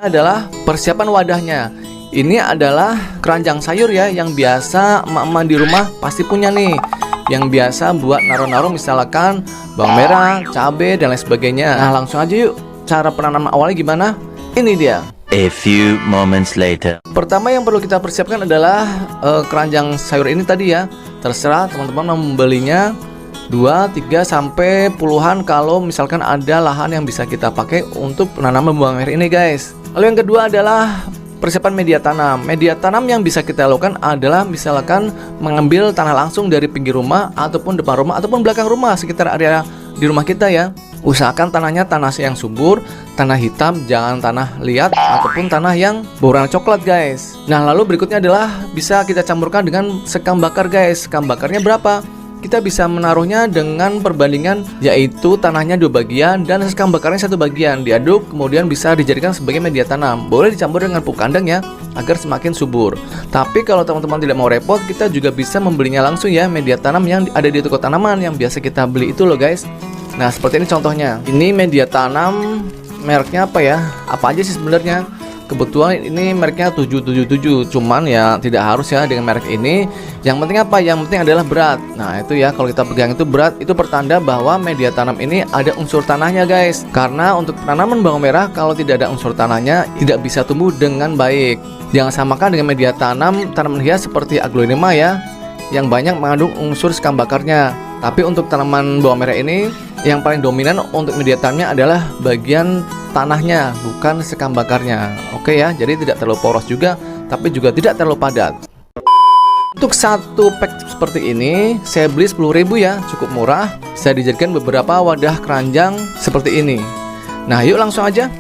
Adalah persiapan wadahnya. Ini adalah keranjang sayur ya, yang biasa emak-emak di rumah pasti punya nih, yang biasa buat naruh-naruh misalkan bawang merah, cabai dan lain sebagainya. Nah langsung aja yuk, cara penanaman awalnya gimana? Ini dia. A few moments later. Pertama yang perlu kita persiapkan adalah keranjang sayur ini tadi ya. Terserah teman-teman membelinya 2, 3, sampai puluhan kalau misalkan ada lahan yang bisa kita pakai untuk penanaman bawang merah ini guys. Lalu yang kedua adalah persiapan media tanam. Media tanam yang bisa kita lakukan adalah misalkan mengambil tanah langsung dari pinggir rumah ataupun depan rumah ataupun belakang rumah, sekitar area di rumah kita ya. Usahakan tanahnya tanah yang subur, tanah hitam, jangan tanah liat ataupun tanah yang berwarna coklat guys. Nah lalu berikutnya adalah bisa kita campurkan dengan sekam bakar guys. Sekam bakarnya berapa? Kita bisa menaruhnya dengan perbandingan, yaitu tanahnya 2 bagian dan sekam bakarnya 1 bagian. Diaduk kemudian bisa dijadikan sebagai media tanam. Boleh dicampur dengan pupuk kandang ya, agar semakin subur. Tapi kalau teman-teman tidak mau repot, kita juga bisa membelinya langsung ya, media tanam yang ada di toko tanaman yang biasa kita beli itu loh guys. Nah seperti ini contohnya. Ini media tanam mereknya apa ya? Apa aja sih sebenarnya? Kebetulan ini mereknya 777, cuman ya tidak harus ya dengan merek ini. Yang penting apa? Yang penting adalah berat. Nah itu ya, kalau kita pegang itu berat, itu pertanda bahwa media tanam ini ada unsur tanahnya guys. Karena untuk tanaman bawang merah kalau tidak ada unsur tanahnya tidak bisa tumbuh dengan baik. Jangan samakan dengan media tanam tanaman hias seperti aglonema ya, yang banyak mengandung unsur sekam bakarnya. Tapi untuk tanaman bawang merah ini yang paling dominan untuk media tanamnya adalah bagian tanahnya, bukan sekam bakarnya. Oke ya, jadi tidak terlalu poros juga, tapi juga tidak terlalu padat. Untuk satu pack seperti ini saya beli 10.000 ya, cukup murah. Saya dijadikan beberapa wadah keranjang seperti ini. Nah yuk langsung aja.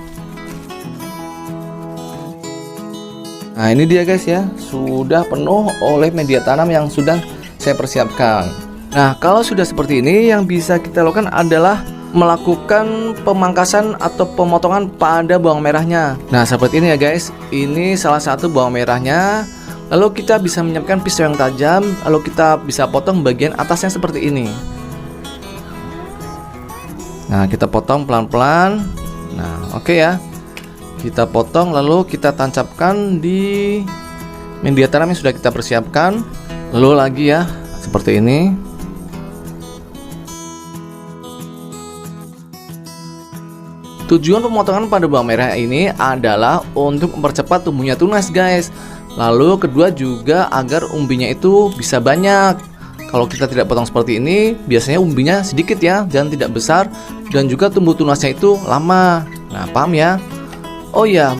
Nah ini dia guys ya, sudah penuh oleh media tanam yang sudah saya persiapkan. Nah kalau sudah seperti ini, yang bisa kita lakukan adalah melakukan pemangkasan atau pemotongan pada bawang merahnya. Nah seperti ini ya guys, ini salah satu bawang merahnya. Lalu kita bisa menyiapkan pisau yang tajam, lalu kita bisa potong bagian atasnya seperti ini. Nah kita potong pelan-pelan. Nah oke ya, kita potong lalu kita tancapkan di media tanam yang sudah kita persiapkan. Lalu lagi ya, seperti ini. Tujuan pemotongan pada bawang merah ini adalah untuk mempercepat tumbuhnya tunas guys. Lalu kedua juga agar umbinya itu bisa banyak. Kalau kita tidak potong seperti ini, biasanya umbinya sedikit ya dan tidak besar, dan juga tumbuh tunasnya itu lama. Nah paham ya? Oh ya,